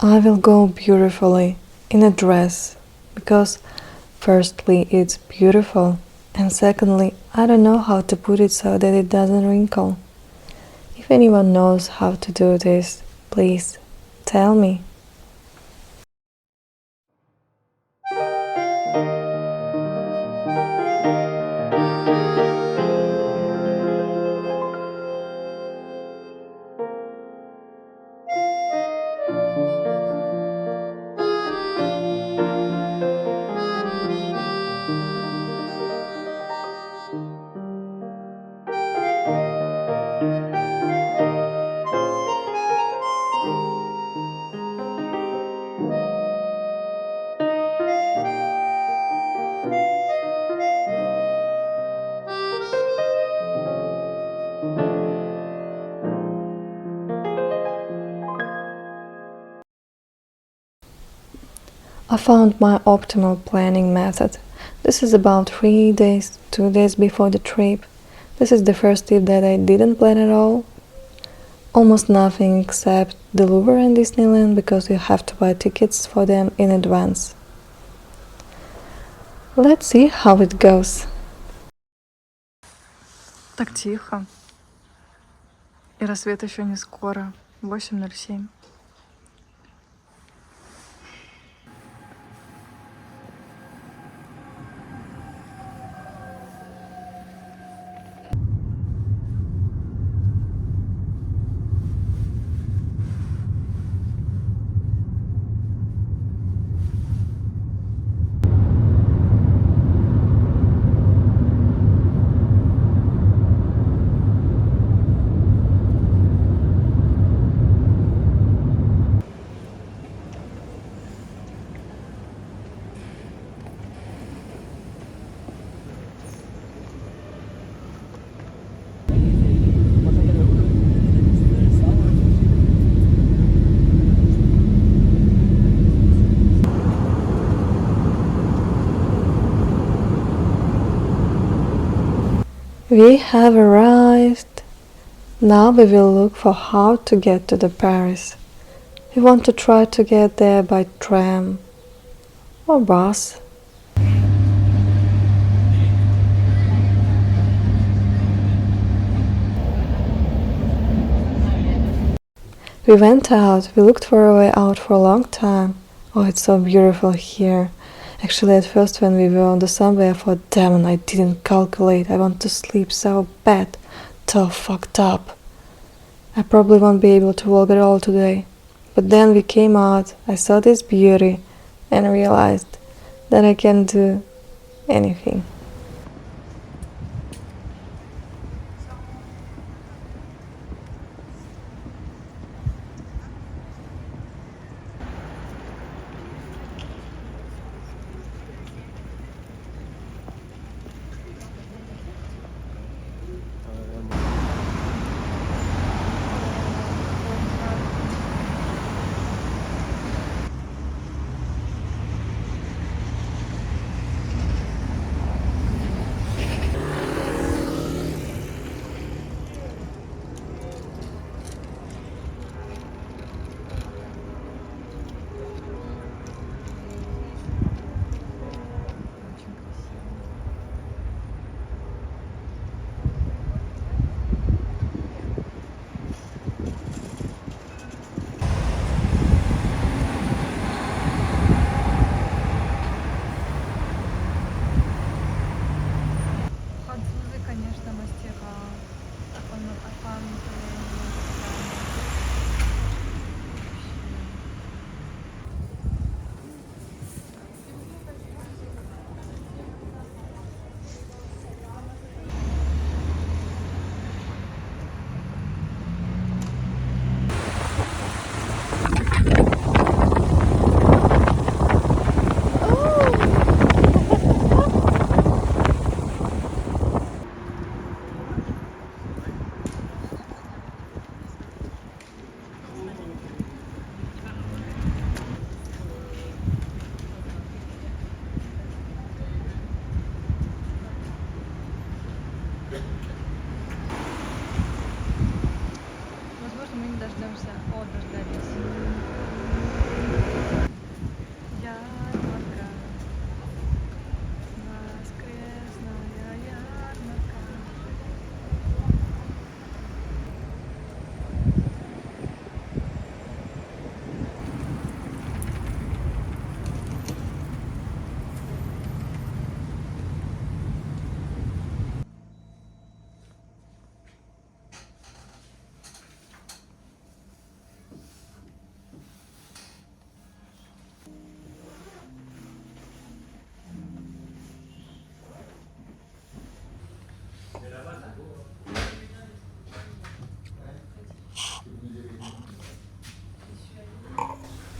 I will go beautifully in a dress because firstly it's beautiful and secondly I don't know how to put it so that it doesn't wrinkle. If anyone knows how to do this, please tell me. I found my optimal planning method. This is about 3 days, 2 days before the trip. This is the first trip that I didn't plan at all. Almost nothing except the Louvre and Disneyland because you have to buy tickets for them in advance. Let's see how it goes. Так тихо. И рассвет еще не скоро. 8:07. We have arrived. Now we will look for how to get to the Paris. We want to try to get there by tram or bus. We went out, we looked for a way out for a long time. Oh, it's so beautiful here. Actually, at first when we were on the subway, I thought, damn, I didn't calculate. I want to sleep so bad, so fucked up. I probably won't be able to walk at all today. But then we came out, I saw this beauty, and realized that I can do anything.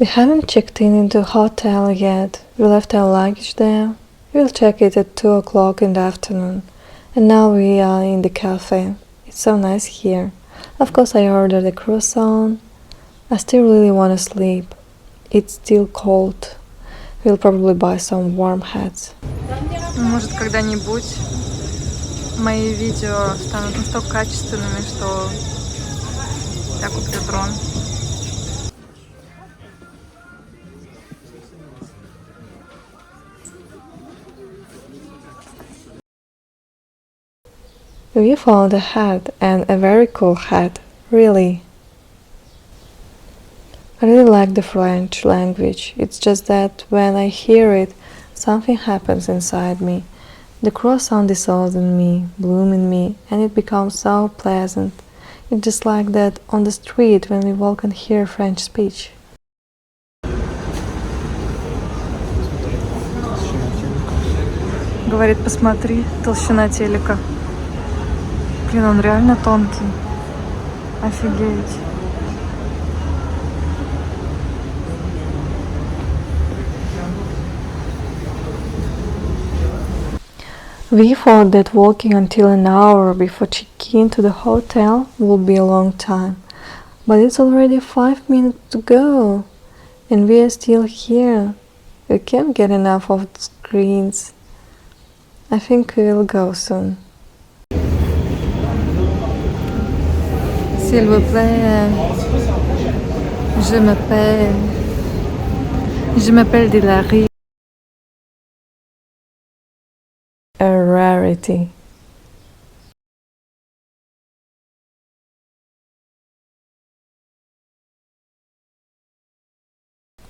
We haven't checked in into the hotel yet. We left our luggage there. We'll check it at 2 o'clock in the afternoon. And now we are in the cafe. It's so nice here. Of course I ordered a croissant. I still really want to sleep. It's still cold. We'll probably buy some warm hats. Может, когда-нибудь мои видео станут настолько качественными, что я куплю дрон. We found a hat, and a very cool hat, really. I really like the French language. It's just that when I hear it, something happens inside me. The croissant dissolves in me, bloom in me, and it becomes so pleasant. It's just like that on the street when we walk and hear French speech. Говорит, посмотри, толщина телека. Блин, он реально тонкий. Офигеть. We thought that walking until an hour before check-in to the hotel would be a long time, but it's already 5 minutes to go, and we are still here. We can't get enough of the screens. I think we will go soon. S'il vous plaît, je m'appelle Delary. A rarity.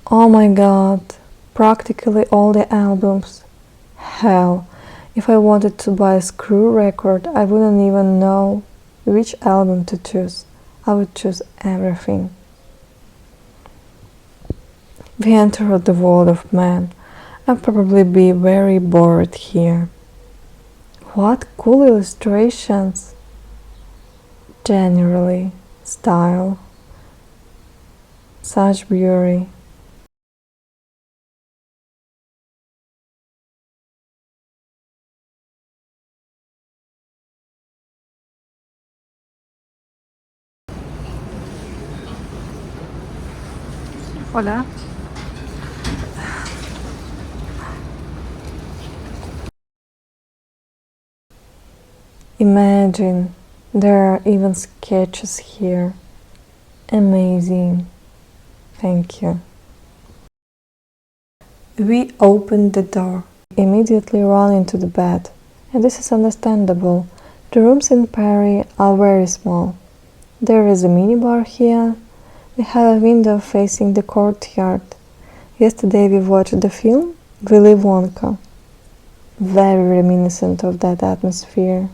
Oh my god, practically all the albums. Hell, if I wanted to buy a screw record, I wouldn't even know which album to choose. I would choose everything. We entered the world of man. I'd probably be very bored here. What cool illustrations! Generally, style. Such beauty. Hola. Imagine, there are even sketches here. Amazing. Thank you. We opened the door, immediately ran into the bed, and this is understandable. The rooms in Paris are very small. There is a minibar here. We have a window facing the courtyard. Yesterday we watched the film Willy Wonka. Very reminiscent of that atmosphere.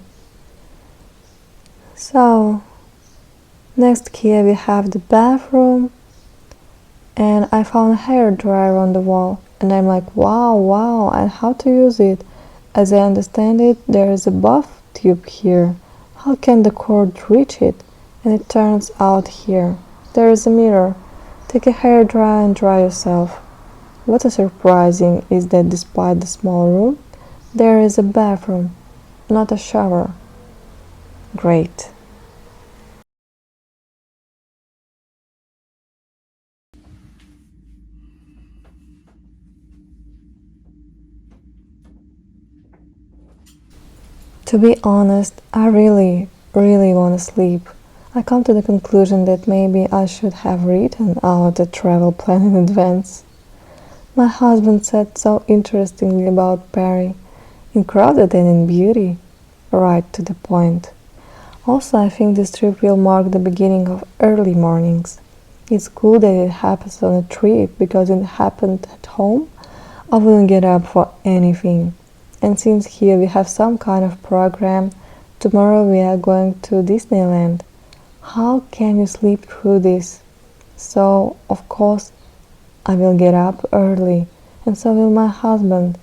So, next here we have the bathroom, and I found a hair dryer on the wall, and I'm like, wow, and how to use it? As I understand it, there is a buff tube here. How can the cord reach it? And it turns out here. There is a mirror. Take a hair dryer and dry yourself. What is surprising is that despite the small room, there is a bathroom, not a shower. Great. To be honest, I really want to sleep. I come to the conclusion that maybe I should have written out a travel plan in advance. My husband said so interestingly about Paris, in crowded and in beauty, right to the point. Also, I think this trip will mark the beginning of early mornings. It's cool that it happens on a trip, because if it happened at home, I wouldn't get up for anything. And since here we have some kind of program, tomorrow we are going to Disneyland. How can you sleep through this? So, of course, I will get up early, and so will my husband.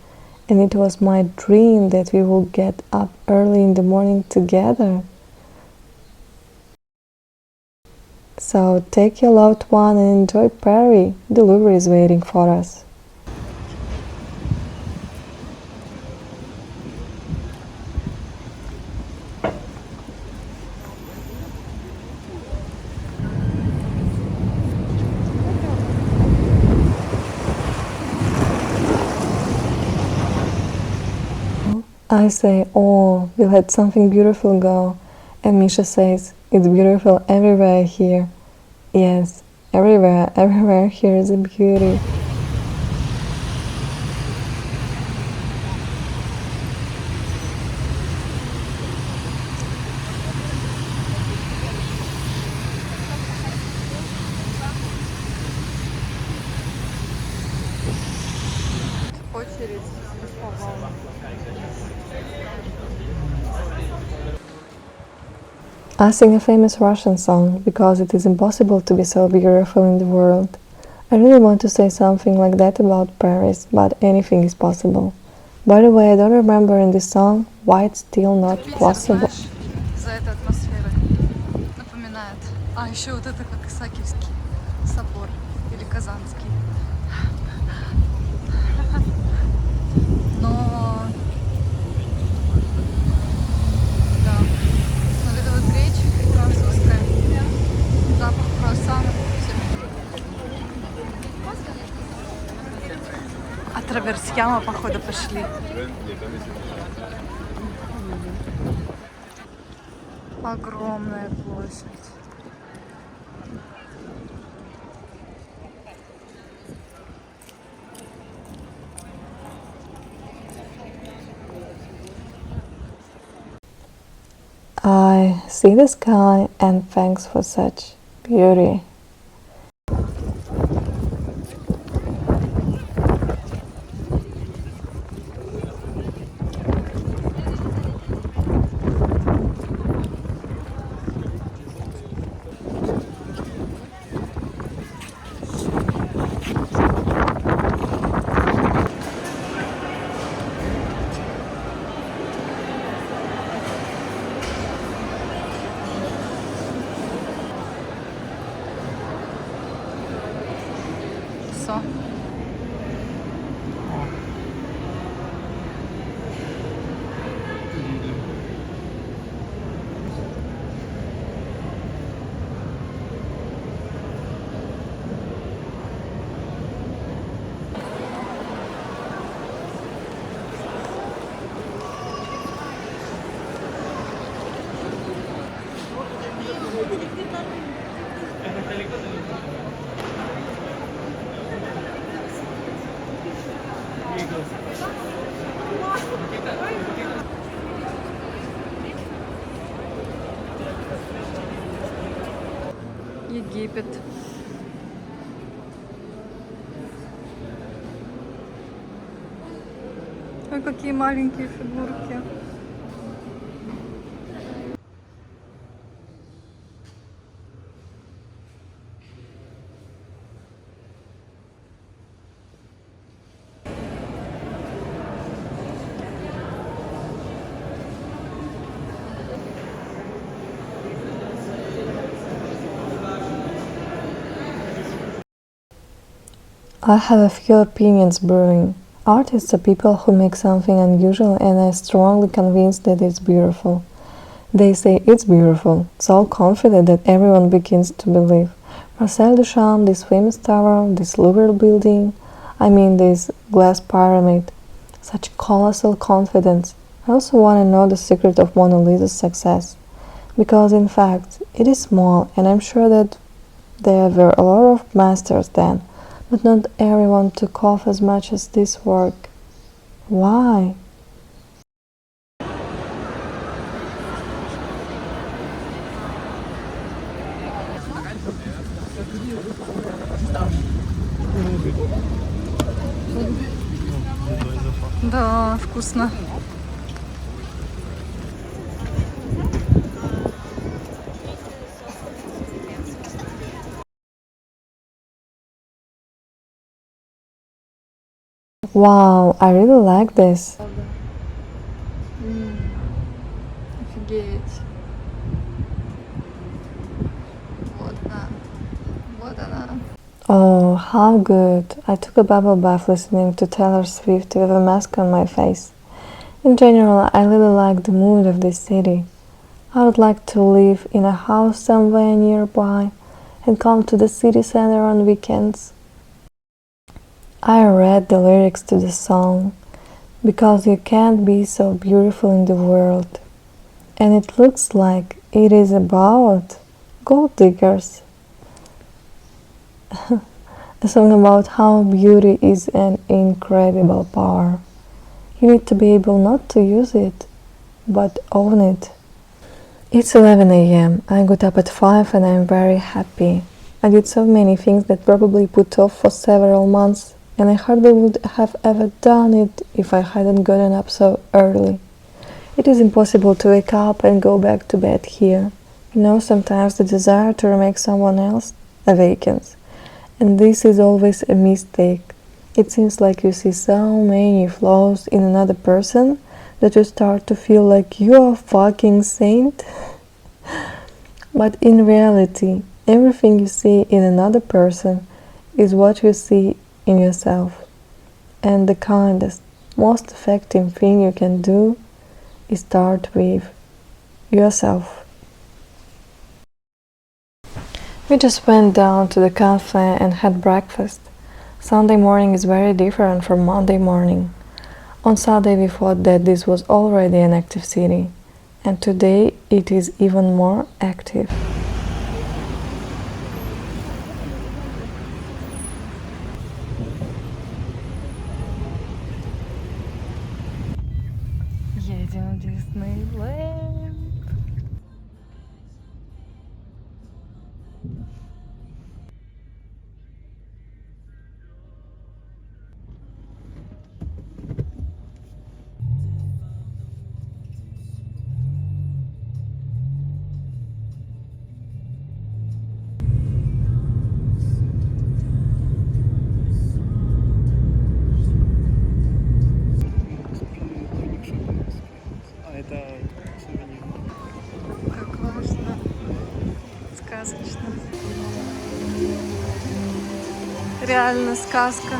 And it was my dream that we will get up early in the morning together. So take your loved one and enjoy Paris. Delivery is waiting for us. I say, oh, we'll let something beautiful go. And Misha says, it's beautiful everywhere here. Yes, everywhere here is a beauty. Очередь бесповоротно. I sing a famous Russian song because it is impossible to be so beautiful in the world. I really want to say something like that about Paris, but anything is possible. By the way, I don't remember in this song why it's still not Питер, possible. знаешь, за этой атмосферой напоминает. А еще вот это как Исаакиевский собор или Казанский. Но да, но вот эта вот речь французская, запах круассана, все. А траверс-яма, походу, пошли. Огромная площадь. I see the sky and thanks for such beauty. Все. Египет. Ой, какие маленькие фигурки. I have a few opinions brewing. Artists are people who make something unusual and are strongly convinced that it's beautiful. They say it's beautiful, so confident that everyone begins to believe. Marcel Duchamp, this famous tower, this Louvre building, this glass pyramid. Such colossal confidence. I also want to know the secret of Mona Lisa's success. Because in fact, it is small and I'm sure that there were a lot of masters then, but not everyone took off as much as this work. Why? Да, вкусно. Wow, I really like this. Офигеть. Вот, да. Oh, how good! I took a bubble bath listening to Taylor Swift with a mask on my face. In general, I really like the mood of this city. I would like to live in a house somewhere nearby and come to the city center on weekends. I read the lyrics to the song because you can't be so beautiful in the world. And it looks like it is about gold diggers. A song about how beauty is an incredible power. You need to be able not to use it, but own it. It's 11 a.m. I got up at 5 and I'm very happy. I did so many things that probably put off for several months, and I hardly would have ever done it if I hadn't gotten up so early. It is impossible to wake up and go back to bed here. You know, sometimes the desire to make someone else awakens, and this is always a mistake. It seems like you see so many flaws in another person that you start to feel like you are a fucking saint. But in reality, everything you see in another person is what you see in yourself. And the kindest, most effective thing you can do is start with yourself. We just went down to the cafe and had breakfast. Sunday morning is very different from Monday morning. On Saturday we thought that this was already an active city, and today it is even more active. Едем в Disneyland. Как классно, сказочно. Реально сказка.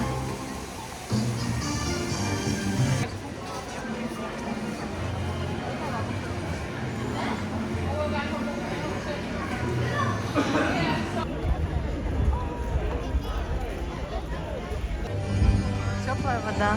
Теплая вода.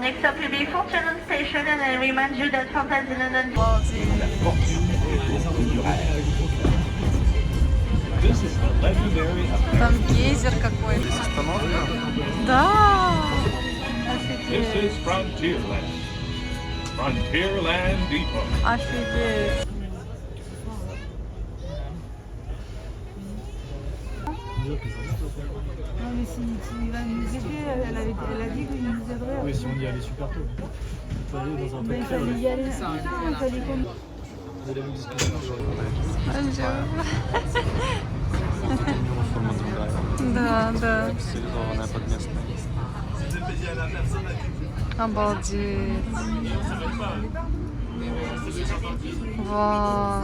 Next up will be Fontainebleau Station, and I remind you that Fontainebleau. Там гейзер какой-то. Да! This Офигеть. is Frontierland. Frontierland Depot. Офигеть. Non mais s'il va nous aider, elle a dit qu'il nous aiderait. Oui, si on y allait super tôt. Il fallait aller dans un Mais il fallait y aller. Putain, il fallait qu'on... Vous allez vous discuter sur Да, да. Обалдеть. Вау.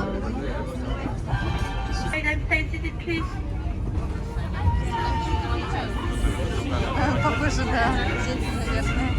Похоже, да. Дети, наверное.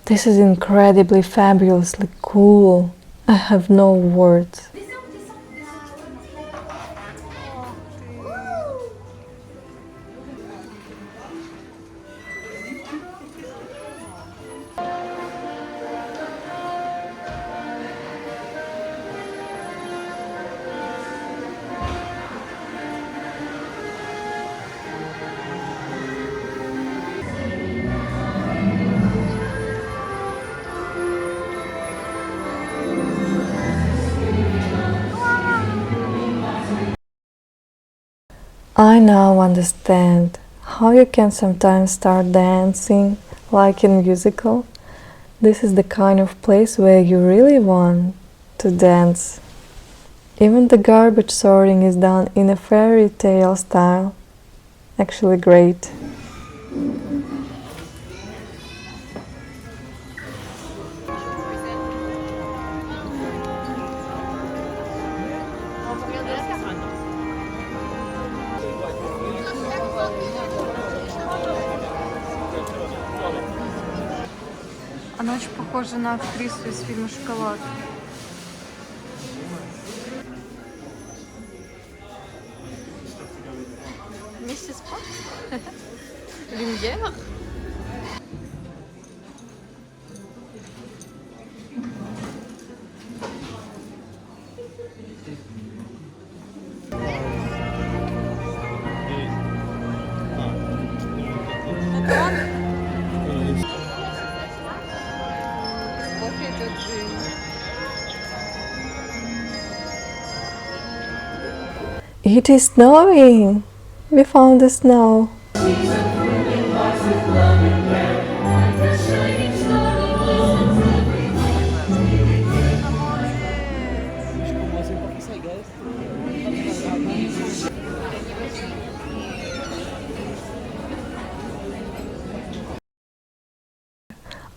This is incredibly fabulously cool. I have no words. I now understand how you can sometimes start dancing like in musical. This is the kind of place where you really want to dance. Even the garbage sorting is done in a fairy tale style. Actually great. Она очень похожа на актрису из фильма «Шоколад». Миссис Пак? Люмьер? It is snowing! We found the snow.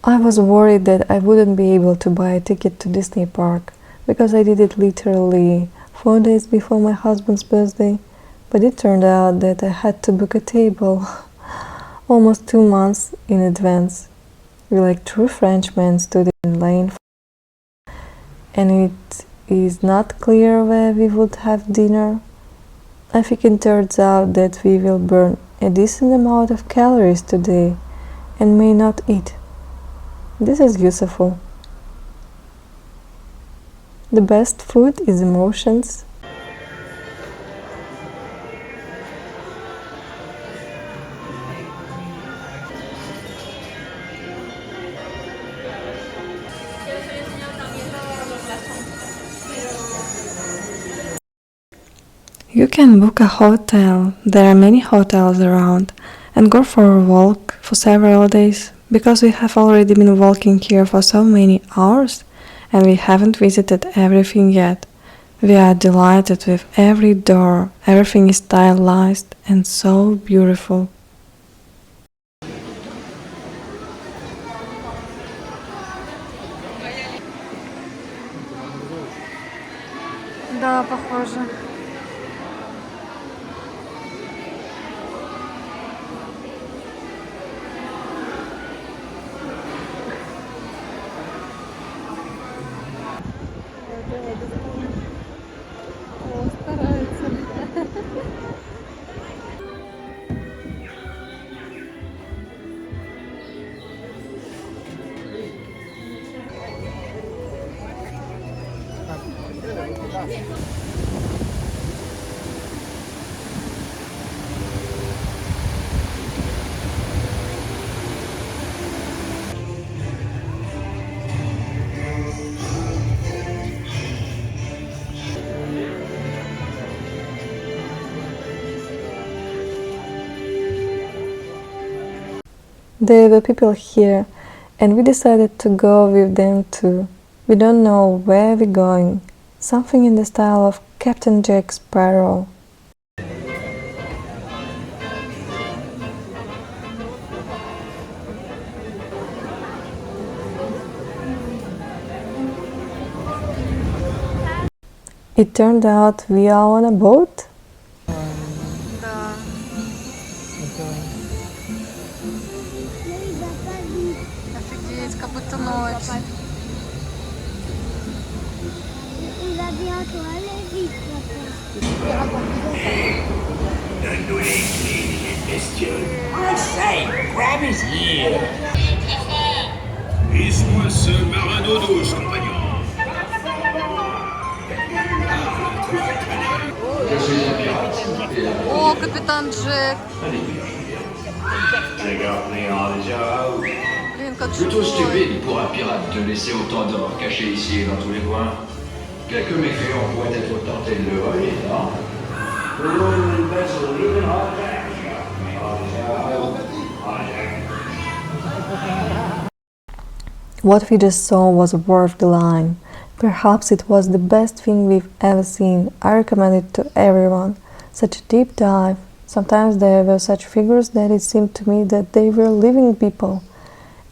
I was worried that I wouldn't be able to buy a ticket to Disney Park because I did it literally 4 days before my husband's birthday, but it turned out that I had to book a table almost 2 months in advance. We like true Frenchmen stood in line and it is not clear where we would have dinner. I think it turns out that we will burn a decent amount of calories today and may not eat. This is useful. The best food is emotions. You can book a hotel, there are many hotels around, and go for a walk for several days, because we have already been walking here for so many hours and we haven't visited everything yet. We are delighted with every door, everything is stylized and so beautiful. Да, похоже. There were people here and we decided to go with them too. We don't know where we're going. Something in the style of Captain Jack Sparrow. It turned out we are on a boat. Да. Офигеть, как будто ночь. Il va bientôt aller vite, papa. Donne-nous les clés, les bestioles. Conseil, grab his ear. Laisse-moi seul marin d'eau douce, compagnon. О, капитан Джек. Блин, как Plutôt живой. stupide pour un pirate de laisser autant d'or caché ici et dans tous les coins. Quelques mécréants pourraient être tentés de le voler, non? What we just saw was worth the line. Perhaps it was the best thing we've ever seen. I recommend it to everyone. Such a deep dive. Sometimes there were such figures that it seemed to me that they were living people.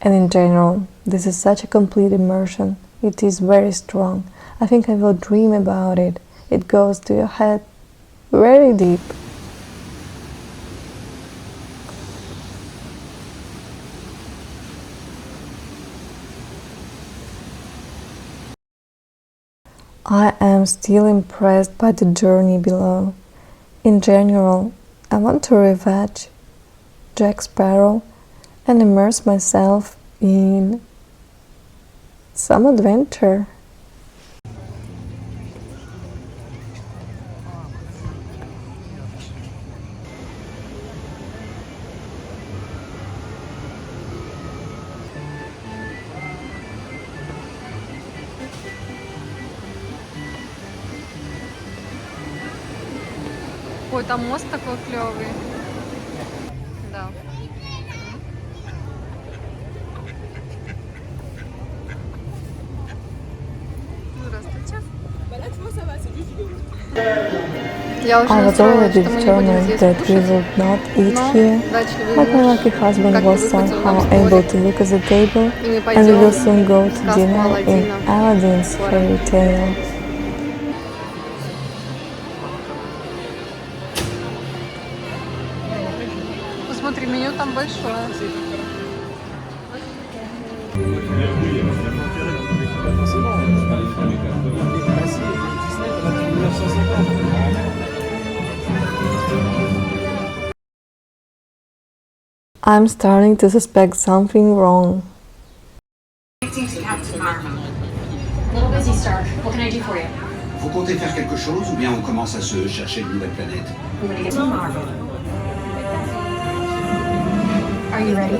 And in general, this is such a complete immersion. It is very strong. I think I will dream about it. It goes to your head very deep. I am still impressed by the journey below. In general, I want to rewatch Jack Sparrow and immerse myself in some adventure. Ой, там мост такой клевый. Да. Здравствуйте. Я уже I was настроилась, already что мы не будем determined здесь that we кушать. would not eat Но here, удачливый but my муж lucky husband как-то was выхватил нам somehow able столик, to look at the table, и мы and we will пойдем soon go в to сказку dinner in Аладдина. Aladdin's Скоро. fairy tale. Посмотри, меню там большое. I'm starting to suspect something wrong. A little busy, sir. What can I do for you? Vous comptez faire quelque chose ou bien on commence à se chercher une nouvelle planète? I'm gonna get to Marvel. Are you ready?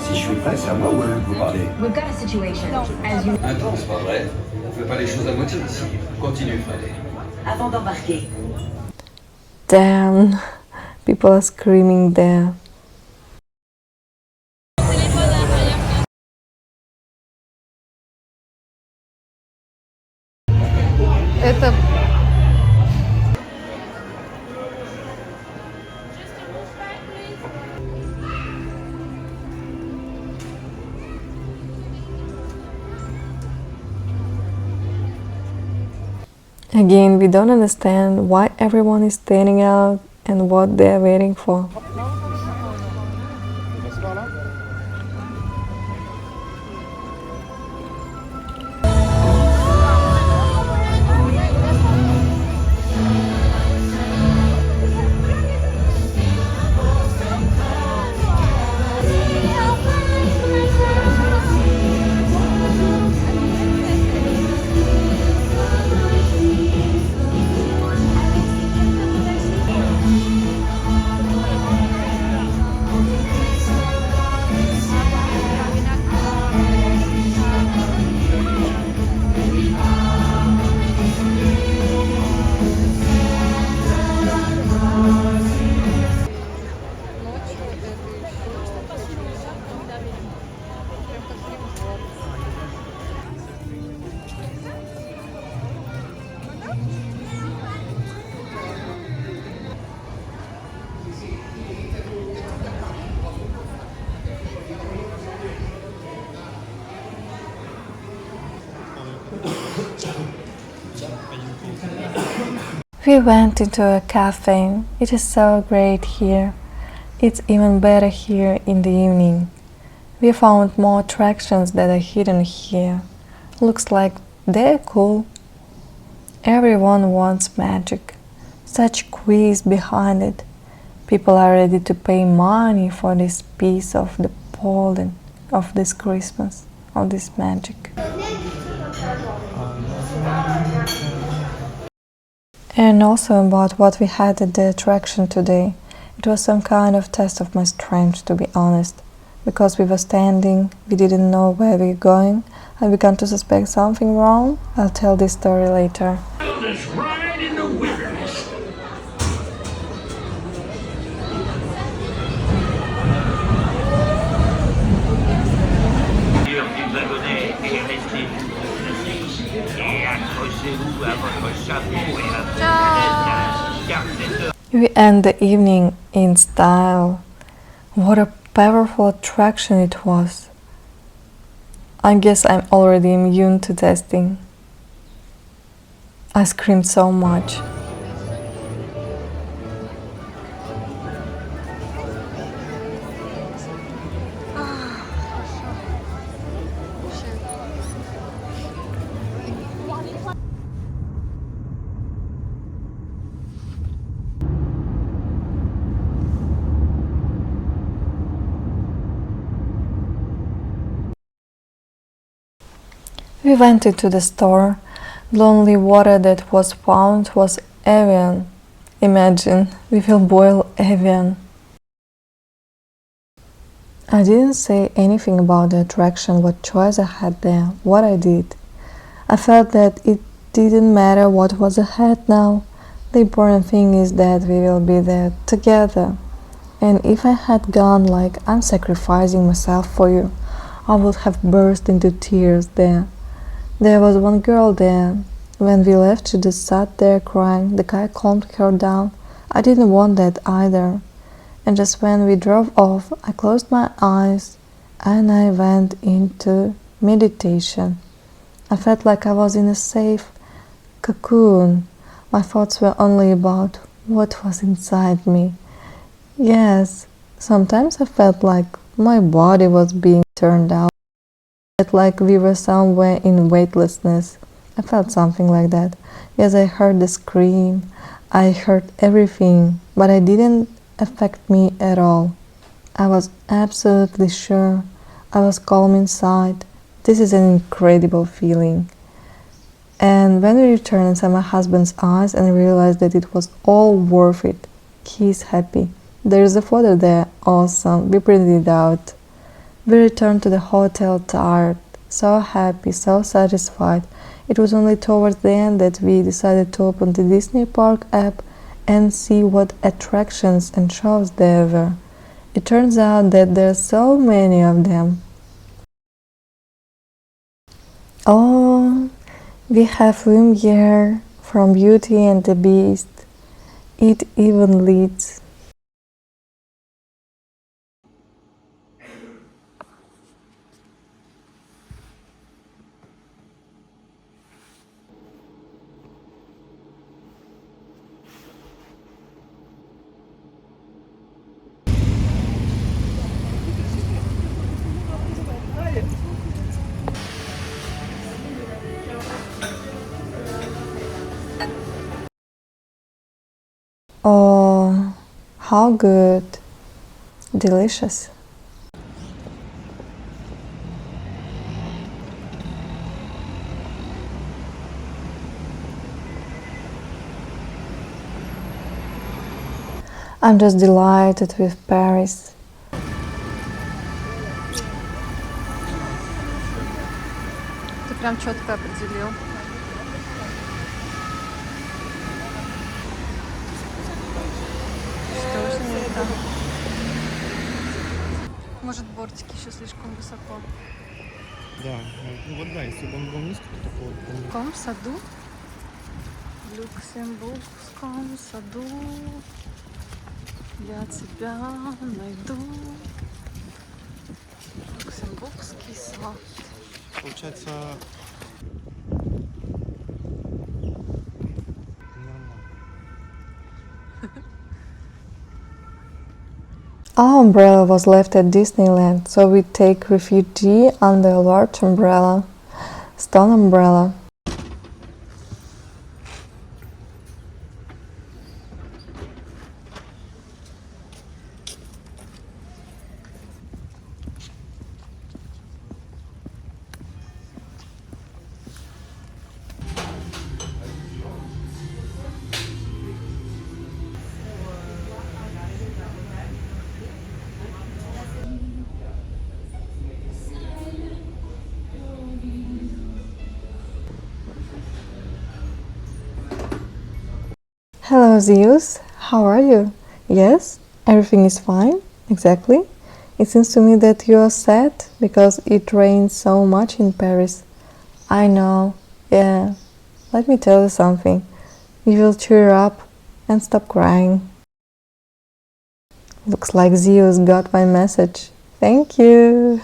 Si je suis prêt, c'est à moi ou à eux que vous parlez? We've got a situation. As you... Attends, c'est pas vrai. On fait pas les choses à moitié ici. Continue, Freddy. Avant d'embarquer. Damn, people are screaming there. Это... Again, we don't understand why everyone is standing out and what they are waiting for. We went into a cafe. It is so great here. It's even better here in the evening. We found more attractions that are hidden here. Looks like they're cool. Everyone wants magic. Such quiz behind it. People are ready to pay money for this piece of the pollen of this Christmas, of this magic. And also about what we had at the attraction today. It was some kind of test of my strength, to be honest. Because we were standing, we didn't know where we were going, and began to suspect something wrong. I'll tell this story later. Wildest ride in the wilderness. We end the evening in style. What a powerful attraction it was. I guess I'm already immune to testing. I screamed so much. We went into the store. The only water that was found was Evian. Imagine, we will boil Evian. I didn't say anything about the attraction, what choice I had there, what I did. I felt that it didn't matter what was ahead now. The important thing is that we will be there together. And if I had gone like I'm sacrificing myself for you, I would have burst into tears there. There was one girl there. When we left, she just sat there crying. The guy calmed her down. I didn't want that either. And just when we drove off, I closed my eyes and I went into meditation. I felt like I was in a safe cocoon. My thoughts were only about what was inside me. Yes, sometimes I felt like my body was being turned out. Like we were somewhere in weightlessness. I felt something like that. Yes, I heard the scream. I heard everything, but it didn't affect me at all. I was absolutely sure. I was calm inside. This is an incredible feeling. And when we returned, I saw my husband's eyes and realized that it was all worth it. He's happy. There's a photo there. Awesome. We printed it out. We returned to the hotel tired, so happy, so satisfied. It was only towards the end that we decided to open the Disney Park app and see what attractions and shows there were. It turns out that there are so many of them. Oh, we have Lumiere from Beauty and the Beast. It even leads. Oh, how good. Delicious. I'm just delighted with Paris. Ты прям четко определил. Что же это? Может, бортики еще слишком высоко. Да, ну вот да, если бы он был низкий, то такого бы В каком саду? В Люксембургском саду я тебя найду. Люксембургский сад. получается нормально. Our umbrella was left at Disneyland, so we take refuge under a large umbrella, stone umbrella. Hello Zeus, how are you? Yes, everything is fine, exactly. It seems to me that you are sad because it rains so much in Paris. I know, yeah. Let me tell you something. You will cheer up and stop crying. Looks like Zeus got my message. Thank you.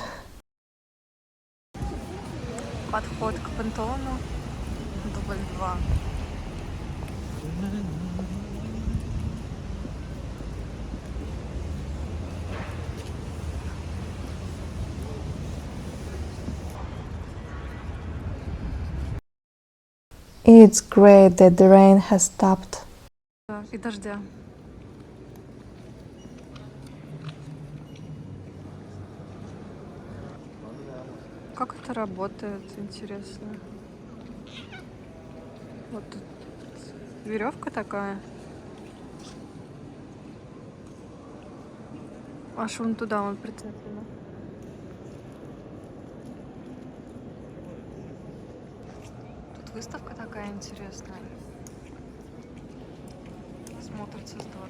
Подход к пантеону. Дубль 2. It's great that the rain has stopped. И дождя. Как это работает, интересно? Вот тут веревка такая. Аж вон туда он прицеплен. Тут выставка такая интересная. Смотрится здорово.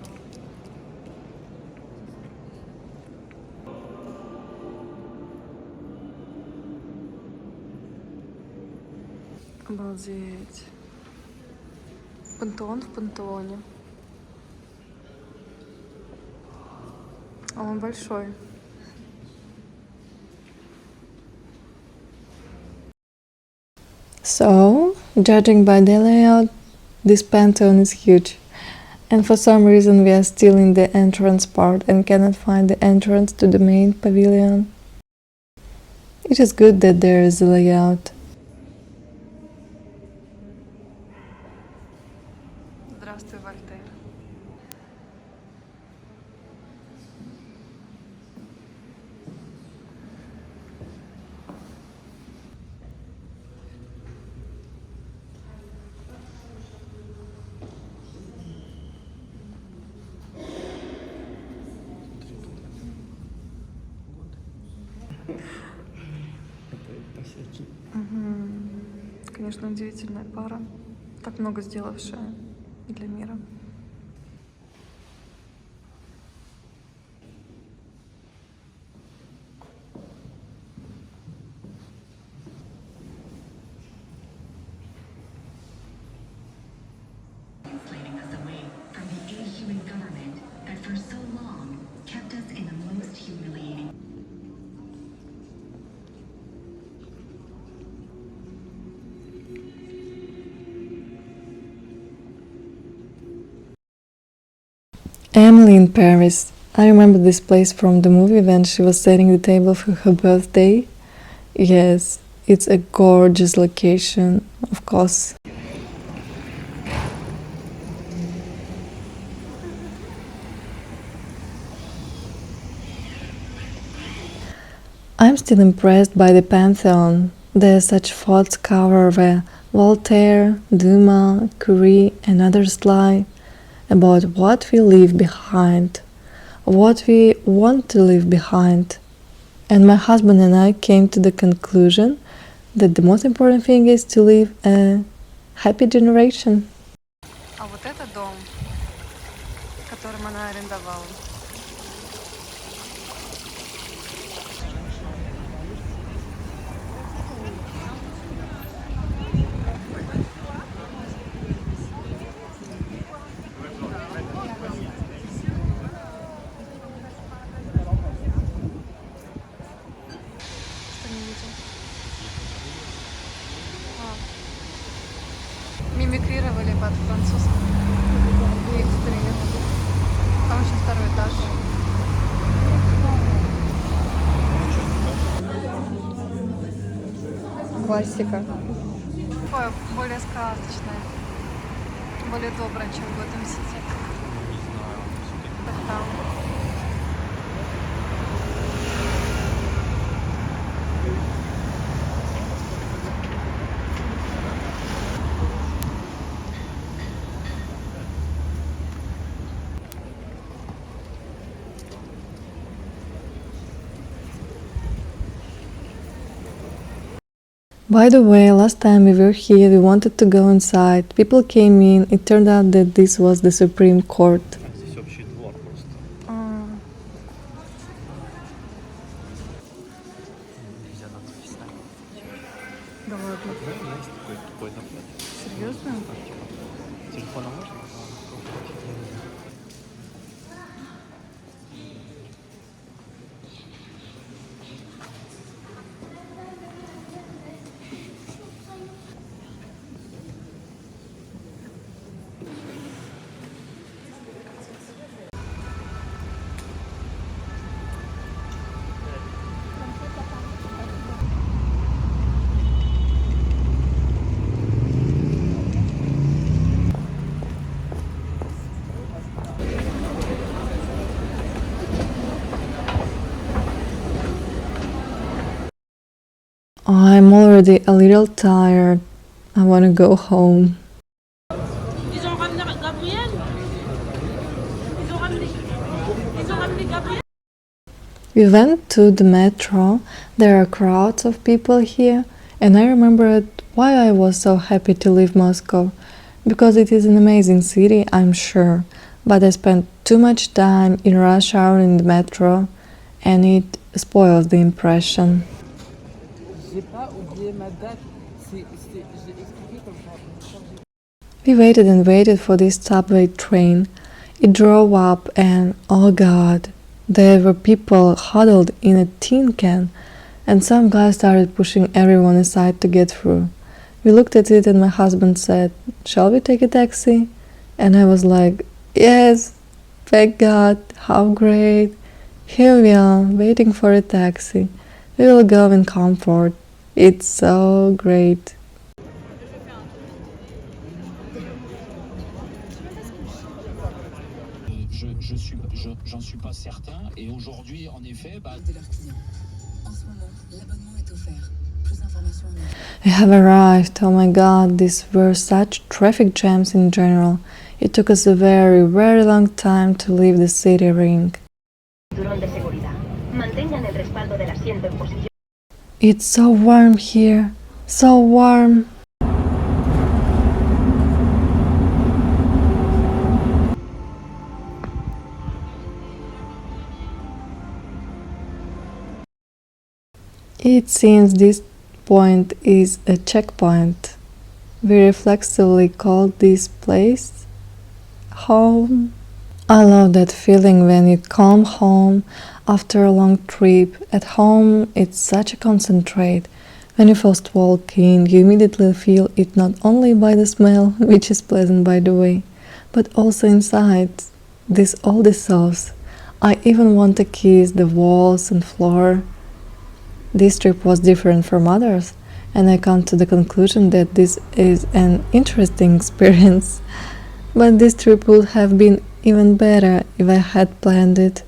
Обалдеть. Пантеон в пантеоне. А он большой. So, judging by the layout, this pantheon is huge. And for some reason we are still in the entrance part and cannot find the entrance to the main pavilion. It is good that there is a layout. Здравствуй, Вольтер. Конечно, удивительная пара, так много сделавшая для мира. Translating us away from the inhuman government that for so long kept us in a most humiliating. Emily in Paris. I remember this place from the movie when she was setting the table for her birthday. Yes, it's a gorgeous location, of course. I'm still impressed by the Pantheon. There's such thoughts cover where Voltaire, Dumas, Curie and others lie about what we leave behind, what we want to leave behind. And my husband and I came to the conclusion that the most important thing is to leave a happy generation. А вот это дом, которым она арендовала. Что не видел? Мимикрировали под французский экстрим. Там еще второй этаж. Классика. Такое более сказочное, более доброе, чем в этом сети. Там. By the way, last time we were here, we wanted to go inside. People came in. It turned out that this was the Supreme Court. Здесь общий двор просто. Нельзя надо писать. Да ладно. Да, есть такой доклад. Серьезно? Телефоном можно? I'm already a little tired. I want to go home. Ils ont ramené Gabriel. Ils ont ramené Gabriel. We went to the metro. There are crowds of people here, and I remembered why I was so happy to leave Moscow. Because it is an amazing city, I'm sure, but I spent too much time in rush hour in the metro, and it spoils the impression. We waited and waited for this subway train. It drove up and, oh god, there were people huddled in a tin can, and some guy started pushing everyone aside to get through. We looked at it and my husband said, "Shall we take a taxi?" And I was like, "Yes, thank God, how great. Here we are, waiting for a taxi. We will go in comfort. It's so great." J'en suis pas certain. Et aujourd'hui, en effet, de leurs clients. En ce moment, l'abonnement est offert. Plus d'informations en We have arrived. Oh my god, these were such traffic jams in general. It took us a very, very long time to leave the city ring. It's so warm here. So warm. It seems this point is a checkpoint. We reflexively call this place home. I love that feeling when you come home after a long trip. At home, it's such a concentrate. When you first walk in, you immediately feel it not only by the smell, which is pleasant by the way, but also inside. This all dissolves. I even want to kiss the walls and floor. This trip was different from others, and I come to the conclusion that this is an interesting experience. But this trip would have been even better if I had planned it.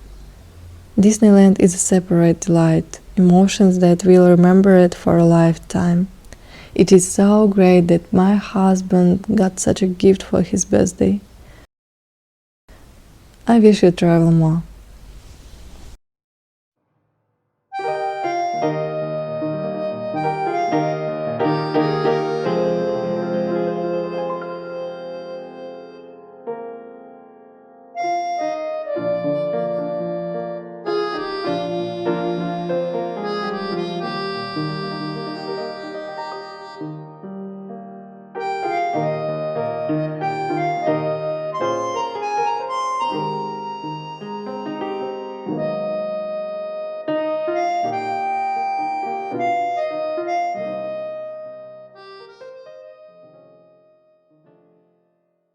Disneyland is a separate delight, emotions that we'll remember it for a lifetime. It is so great that my husband got such a gift for his birthday. I wish you travel more.